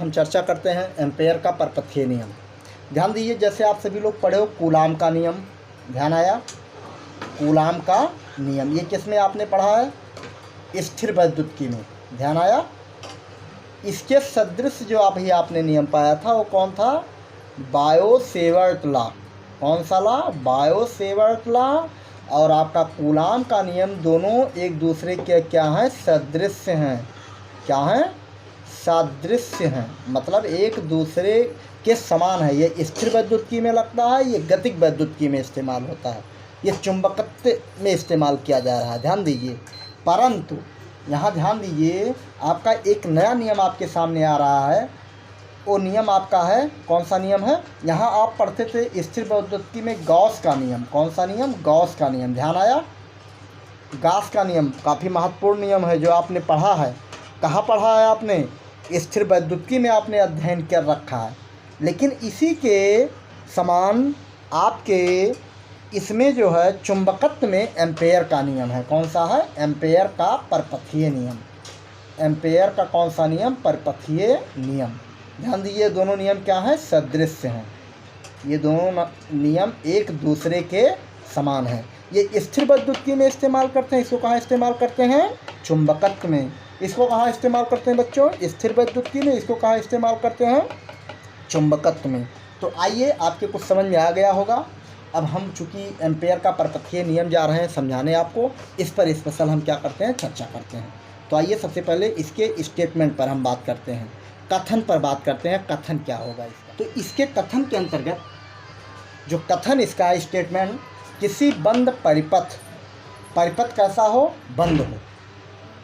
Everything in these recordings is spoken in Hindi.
हम चर्चा करते हैं एम्पेयर का परपथीय नियम। ध्यान दीजिए, जैसे आप सभी लोग पढ़े हो कूलाम का नियम, ध्यान आया? कूलाम का नियम ये किस में आपने पढ़ा है? स्थिर वैद्युतिकी में, ध्यान आया? इसके सदृश जो अभी आपने नियम पाया था वो कौन था? Biot-Savart law. कौन सा लॉ? Biot-Savart law. और आपका कूलाम का नियम दोनों एक दूसरे के क्या हैं? सदृश्य हैं। क्या हैं? सादृश्य हैं, मतलब एक दूसरे के समान है। ये स्थिर वैद्युतिकी में लगता है, ये गतिक वैद्युतिकी में इस्तेमाल होता है, ये चुंबकत्व में इस्तेमाल किया जा रहा है, ध्यान दीजिए। परंतु यहाँ ध्यान दीजिए, आपका एक नया नियम आपके सामने आ रहा है। वो नियम आपका है, कौन सा नियम है? यहाँ आप पढ़ते थे स्थिर वैद्युतिकी में गॉस का नियम। कौन सा नियम? गॉस का नियम, ध्यान आया? गॉस का नियम काफ़ी महत्वपूर्ण नियम है जो आपने पढ़ा है। कहाँ पढ़ा है आपने? स्थिर वैद्युतिकी में आपने अध्ययन कर रखा है। लेकिन इसी के समान आपके इसमें जो है चुंबकत्व में एम्पेयर का नियम है। कौन सा है? एम्पेयर का परपथीय नियम। एम्पेयर का कौन सा नियम? परपथीय नियम। ध्यान दीजिए, दोनों नियम क्या हैं? सदृश्य हैं। ये दोनों नियम एक दूसरे के समान हैं। ये स्थिर वैद्युतिकी में इस्तेमाल करते हैं। इसको कहाँ इस्तेमाल करते हैं? चुंबकत्व में। इसको कहाँ इस्तेमाल करते हैं बच्चों? स्थिर वैद्युतिकी में। इसको कहाँ इस्तेमाल करते हैं? चुंबकत्व में। तो आइए, आपके कुछ समझ में आ गया होगा। अब हम चूँकि एम्पेयर का परपथीय नियम जा रहे हैं समझाने आपको, इस पर स्पेशल हम क्या करते हैं? चर्चा करते हैं। तो आइए सबसे पहले इसके स्टेटमेंट पर हम बात करते हैं, कथन पर बात करते हैं। कथन क्या होगा इसका? तो इसके कथन के अंतर्गत जो कथन इसका है स्टेटमेंट, किसी बंद परिपथ, परिपथ कैसा हो? बंद हो।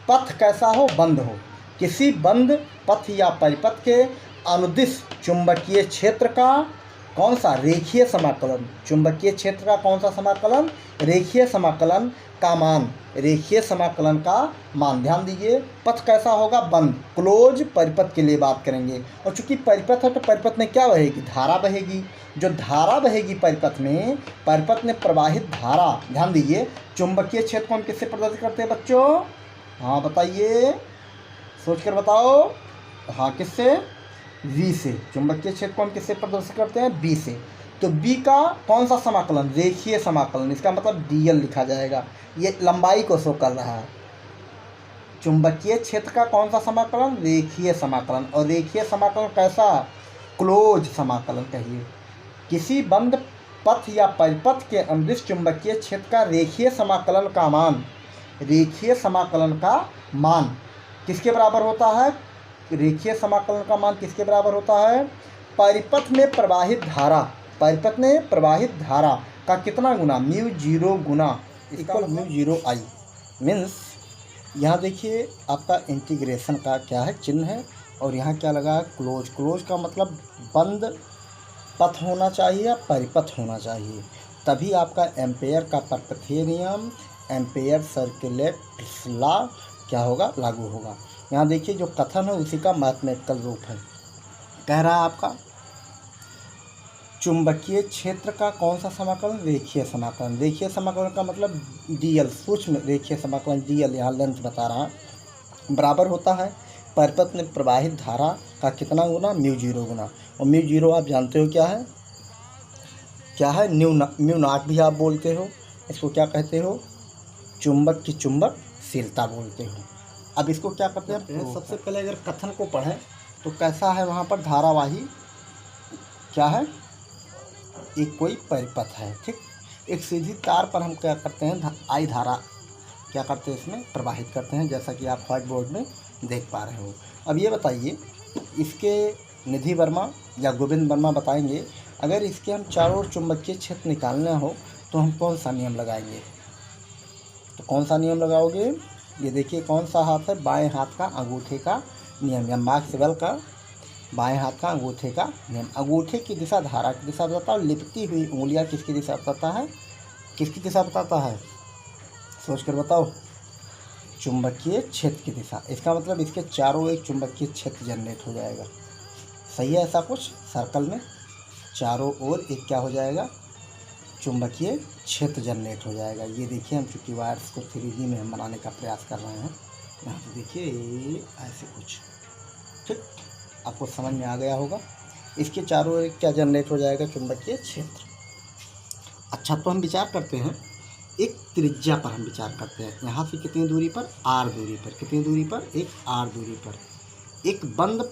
पथ कैसा हो? बंद हो। किसी बंद पथ या परिपथ के अनुदिश चुंबकीय क्षेत्र का कौन सा? रेखीय समाकलन। चुंबकीय क्षेत्र का कौन सा समाकलन? रेखीय समाकलन का मान। रेखीय समाकलन का मान। ध्यान दीजिए, पथ कैसा होगा? बंद, क्लोज परिपथ के लिए बात करेंगे। और चूंकि परिपथ है तो परिपथ में क्या बहेगी? धारा बहेगी। जो धारा बहेगी परिपथ में प्रवाहित धारा, ध्यान दीजिए, चुंबकीय क्षेत्र को हम किससे प्रदर्शित करते हैं बच्चों? हाँ बताइए, सोच कर बताओ। हाँ, किससे? V से। चुंबकीय क्षेत्र को हम किससे प्रदर्शित करते हैं? B से। तो B का कौन सा समाकलन? रेखीय समाकलन। इसका मतलब dl लिखा जाएगा, ये लंबाई को शो कर रहा है। चुंबकीय क्षेत्र का कौन सा समाकलन? रेखीय समाकलन। और रेखीय समाकलन कैसा? क्लोज समाकलन कहिए। किसी बंद पथ या परिपथ के अनुदिश चुंबकीय क्षेत्र का रेखीय समाकलन का मान, रेखीय समाकलन का मान किसके बराबर होता है? रेखीय समाकलन का मान किसके बराबर होता है? परिपथ में प्रवाहित धारा, परिपथ में प्रवाहित धारा का कितना गुना? μ0 गुना इक्वल μ0I। मीन्स यहाँ देखिए, आपका इंटीग्रेशन का क्या है? चिन्ह है। और यहाँ क्या लगा है? क्लोज। क्लोज का मतलब बंद पथ होना चाहिए या परिपथ होना चाहिए, तभी आपका एम्पेयर का परपथीय नियम, एम्पेयर सर्कुलेट्स लॉ क्या होगा? लागू होगा। यहाँ देखिए, जो कथन है उसी का मैथमेटिकल रूप है। कह रहा है आपका चुंबकीय क्षेत्र का कौन सा समाकलन? रेखीय समाकलन। रेखीय समाकलन का मतलब dl, सूक्ष्म रेखीय समाकलन dl, यहाँ लेंथ बता रहा है, बराबर होता है परिपथ में प्रवाहित धारा का कितना गुना? μ0 गुना। और μ0 आप जानते हो क्या है? क्या है? म्यू नॉट भी आप बोलते हो। इसको क्या कहते हो? चुंबक की चुंबकशीलता बोलते हो। अब इसको क्या करते हैं? सबसे पहले अगर कथन को पढ़ें तो कैसा है? वहाँ पर धारावाही क्या है? एक कोई परिपथ है, ठीक। एक सीधी तार पर हम क्या करते हैं? आई धारा क्या करते हैं? इसमें प्रवाहित करते हैं, जैसा कि आप व्हाइट बोर्ड में देख पा रहे हो। अब ये बताइए, इसके निधि वर्मा या गोविंद वर्मा बताएंगे, अगर इसके हम चारों ओर चुंबकीय क्षेत्र निकालना हो तो हम कौन सा नियम लगाएंगे? तो कौन सा नियम लगाओगे? ये देखिए, कौन सा हाथ है? बाएं हाथ का अंगूठे का नियम, या मैक्सवेल का बाएं हाथ का अंगूठे का नियम। अंगूठे की दिशा धारा की दिशा बताता है, लिपटी हुई उंगलियां किसकी दिशा बताता है? किसकी दिशा बताता है? सोच कर बताओ। चुंबकीय क्षेत्र की दिशा। इसका मतलब इसके चारों एक चुंबकीय क्षेत्र जनरेट हो जाएगा। सही है? ऐसा कुछ सर्कल में चारों ओर एक क्या हो जाएगा? चुंबकीय क्षेत्र जनरेट हो जाएगा। ये देखिए, हम चूँकि वायर्स को 3D में हम बनाने का प्रयास कर रहे हैं, यहाँ पे देखिए ऐसे कुछ, ठीक। आपको समझ में आ गया होगा। इसके चारों ओर क्या जनरेट हो जाएगा, चुंबकीय क्षेत्र। अच्छा, तो हम विचार करते हैं एक त्रिज्या पर, हम विचार करते हैं यहाँ से कितनी दूरी पर, आर दूरी पर, कितनी दूरी पर, एक आर दूरी पर एक बंद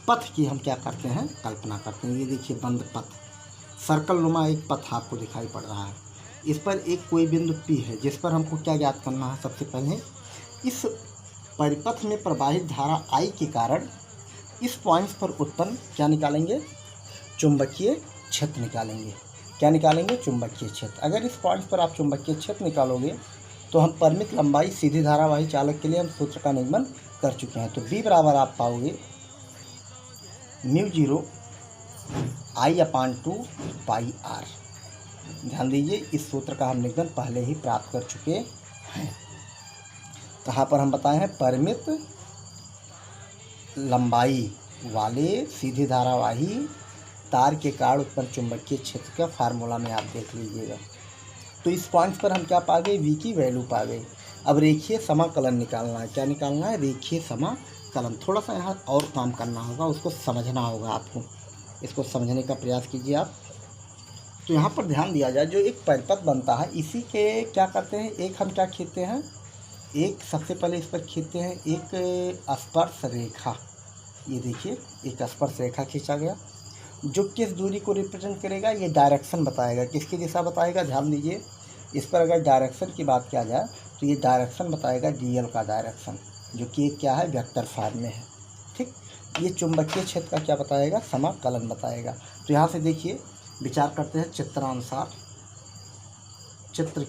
पथ की हम क्या करते हैं, कल्पना करते हैं। ये देखिए बंद पथ, सर्कल नुमा एक पथ आपको दिखाई पड़ रहा है। इस पर एक कोई बिंदु P है जिस पर हमको क्या ज्ञात करना है, सबसे पहले इस परिपथ में प्रवाहित धारा I के कारण इस पॉइंट्स पर उत्पन्न क्या निकालेंगे, चुंबकीय क्षेत्र निकालेंगे। क्या निकालेंगे, चुंबकीय क्षेत्र। अगर इस पॉइंट्स पर आप चुंबकीय क्षेत्र निकालोगे तो हम परिमित लंबाई सीधी धारावाही चालक के लिए हम सूत्र का निगमन कर चुके हैं। तो B बराबर आप पाओगे μ0 I/2 पाई r। ध्यान दीजिए, इस सूत्र का हम निगमन पहले ही प्राप्त कर चुके हैं। कहाँ पर हम बताए हैं, परिमित लंबाई वाले सीधी धारावाही तार के कारण उत्पन्न चुंबकीय क्षेत्र का फार्मूला में आप देख लीजिएगा। तो इस पॉइंट पर हम क्या पा गए, V की वैल्यू पा गए। अब रेखीय समाकलन निकालना है। क्या निकालना है, रेखीय समाकलन। थोड़ा सा यहाँ और काम करना होगा, उसको समझना होगा आपको, इसको समझने का प्रयास कीजिए आप। तो यहाँ पर ध्यान दिया जाए, जो एक परिपथ बनता है इसी के क्या करते हैं, एक हम क्या खींचते हैं, एक सबसे पहले इस पर खींचते हैं एक स्पर्श रेखा। ये देखिए एक स्पर्श रेखा खींचा गया जो किस दूरी को रिप्रेजेंट करेगा, ये डायरेक्शन बताएगा, किसकी दिशा बताएगा। ध्यान दीजिए, इस पर अगर डायरेक्शन की बात किया जाए तो ये डायरेक्शन बताएगा DL का डायरेक्शन, जो कि क्या है, वेक्टर फॉर्म में है। ठीक, ये चुंबकीय क्षेत्र का क्या बताएगा, समाकलन बताएगा। तो यहाँ से देखिए, विचार करते हैं चित्रानुसार, चित्र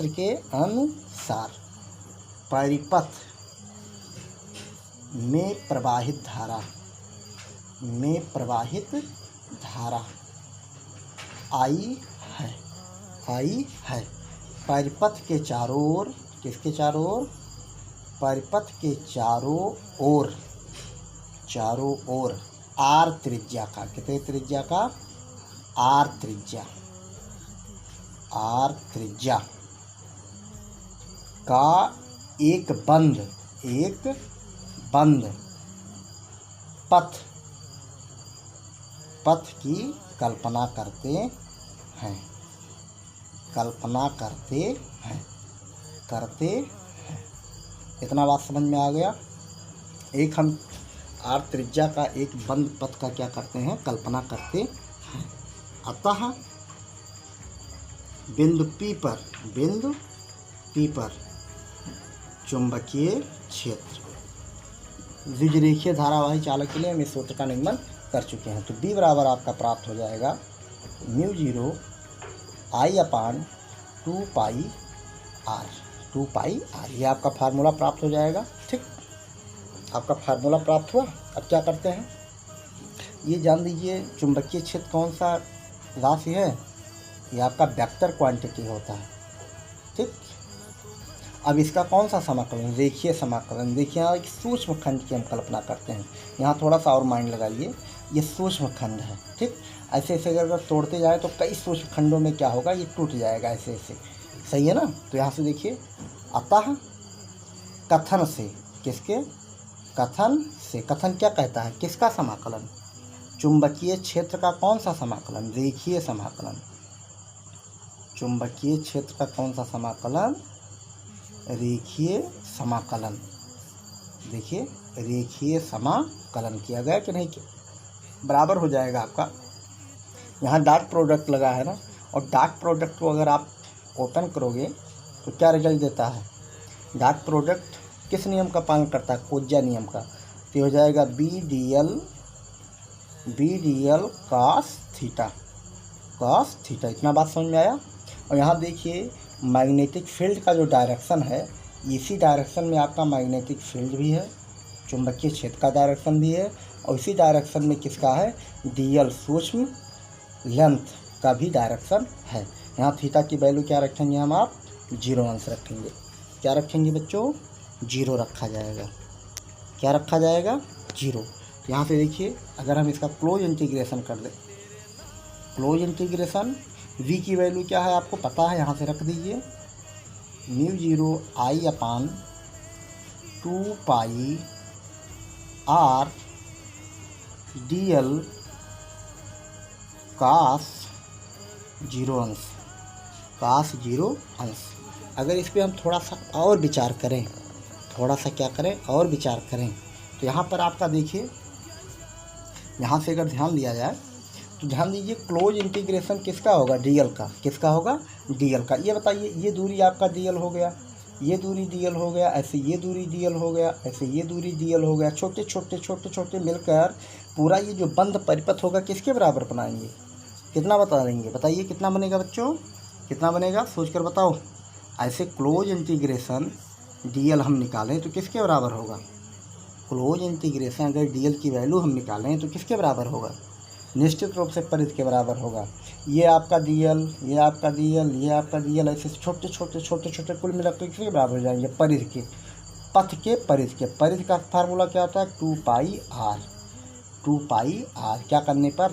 के अनुसार परिपथ में प्रवाहित धारा I है। परिपथ के चारों ओर, किसके चारों ओर, परिपथ के चारों ओर R त्रिज्या का, कितने त्रिज्या का, R त्रिज्या का एक बंद पथ की कल्पना करते हैं। इतना बात समझ में आ गया। एक हम R त्रिज्या का एक बंद पथ का क्या करते हैं, कल्पना करते हैं। अतः बिंदु P पर चुंबकीय क्षेत्र, द्विरेखीय धारावाही चालक के लिए हम इस सूत्र का निगमन कर चुके हैं। तो B बराबर आपका प्राप्त हो जाएगा μ0 I/2 पाई r। ये आपका फार्मूला प्राप्त हो जाएगा। ठीक, आपका फार्मूला प्राप्त हुआ। अब क्या करते हैं, ये जान लीजिए चुंबकीय क्षेत्र कौन सा राशि है, ये आपका वेक्टर क्वांटिटी होता है। ठीक, अब इसका कौन सा समाकलन, रेखीय समाकलन। देखिए यहाँ एक सूक्ष्म खंड की हम कल्पना करते हैं। यहाँ थोड़ा सा और माइंड लगाइए, ये सूक्ष्म खंड है। ठीक, ऐसे ऐसे अगर तोड़ते जाए तो कई सूक्ष्म खंडों में क्या होगा, ये टूट जाएगा ऐसे ऐसे, सही है ना। तो यहाँ से देखिए, अतः कथन से, किसके, कथन क्या कहता है, किसका समाकलन, चुंबकीय क्षेत्र का कौन सा समाकलन, रेखीय समाकलन। चुंबकीय क्षेत्र का कौन सा समाकलन, रेखीय समाकलन। देखिए रेखीय समाकलन किया गया कि नहीं किया, बराबर हो जाएगा आपका। यहाँ डॉट प्रोडक्ट लगा है ना, और डॉट प्रोडक्ट को अगर आप ओपन करोगे तो क्या रिजल्ट देता है, डॉट प्रोडक्ट किस नियम का पालन करता है, कोज्जा नियम का। तो हो जाएगा BDL cos थीटा। इतना बात समझ में आया। और यहाँ देखिए मैग्नेटिक फील्ड का जो डायरेक्शन है, इसी डायरेक्शन में आपका मैग्नेटिक फील्ड भी है, चुंबकीय क्षेत्र का डायरेक्शन भी है, और इसी डायरेक्शन में किसका है, DL सूक्ष्म लेंथ का भी डायरेक्शन है। यहाँ थीटा की वैल्यू क्या रखेंगे हम, आप 0 अंश रखेंगे। क्या रखेंगे बच्चों, 0 रखा जाएगा। क्या रखा जाएगा, 0। तो यहाँ से देखिए, अगर हम इसका क्लोज इंटीग्रेशन कर दें, क्लोज इंटीग्रेशन V की वैल्यू क्या है आपको पता है, यहाँ से रख दीजिए μ0 I/2 2 pi are dl cos 0 अंश, cos 0 अंश। अगर इस पर हम थोड़ा सा और विचार करें, थोड़ा सा क्या करें और विचार करें, तो यहाँ पर आपका देखिए, यहाँ से अगर ध्यान दिया जाए तो ध्यान दीजिए, क्लोज इंटीग्रेशन किसका होगा, dl का। किसका होगा, dl का। ये बताइए, ये दूरी आपका dl हो गया, ये दूरी dl हो गया, ऐसे ये दूरी dl हो गया, ऐसे ये दूरी dl हो गया। छोटे छोटे छोटे छोटे मिलकर पूरा ये जो बंद परिपथ होगा किसके बराबर बनाएंगे, कितना बता देंगे, बताइए कितना बनेगा बच्चों, कितना बनेगा, सोच कर बताओ। ऐसे क्लोज इंटीग्रेशन dl हम निकालें तो किसके बराबर होगा, क्लोज इंटीग्रेशन अगर dl की वैल्यू हम निकालें तो किसके बराबर होगा, निश्चित रूप से परिध के बराबर होगा। ये आपका dl, ये आपका dl, ये आपका dl, ऐसे छोटे छोटे छोटे छोटे कुल मिलाकर किसके बराबर हो जाएंगे, परिध के, पथ के परिध के। परिध का फार्मूला क्या होता है, 2 पाई आर, 2 पाई आर क्या करने पर,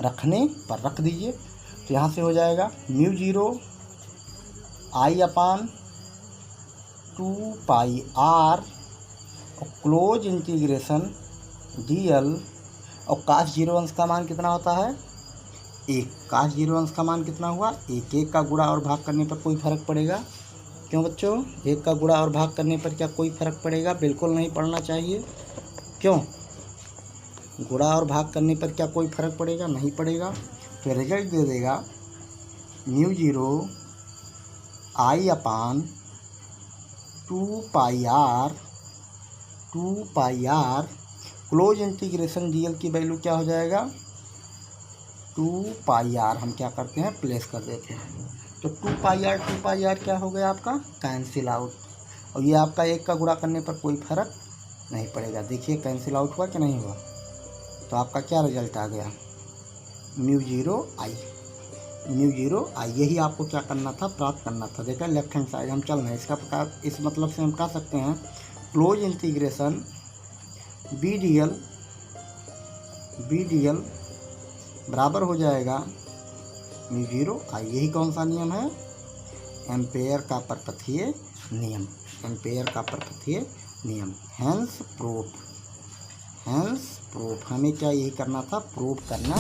रखने पर रख दीजिए। तो यहाँ से हो जाएगा μ0 I/2 पाई आर और क्लोज इंटीग्रेशन dl, और cos 0 अंश का मान कितना होता है, 1। cos 0 अंश का मान कितना हुआ, 1। 1 का गुणा और भाग करने पर कोई फर्क पड़ेगा, क्यों बच्चों, 1 का गुणा और भाग करने पर क्या कोई फर्क पड़ेगा, बिल्कुल नहीं पड़ना चाहिए। क्यों, गुणा और भाग करने पर क्या कोई फर्क पड़ेगा, नहीं पड़ेगा। तो रिजल्ट दे देगा μ0 I/2 pi r, close integration dl की वैल्यू क्या हो जाएगा, 2 पाई आर। हम क्या करते हैं, प्लेस कर देते हैं। तो 2 पाई आर क्या हो गया आपका, कैंसिल आउट। और ये आपका 1 का गुणा करने पर कोई फर्क नहीं पड़ेगा। देखिए कैंसिल आउट हुआ कि नहीं हुआ। तो आपका क्या रिजल्ट आ गया, μ0 I। यही आपको क्या करना था, प्राप्त करना था। देखा, लेफ्ट हैंड साइड हम चल रहे हैं, इसका प्रकार इस मतलब से हम कह सकते हैं क्लोज इंटीग्रेशन bdl बराबर हो जाएगा μ0 I। यही कौन सा नियम है, एम्पेयर का परपथीय नियम, एम्पेयर का परपथीय नियम। हेंस प्रूफ, हमें क्या यही करना था, प्रूफ करना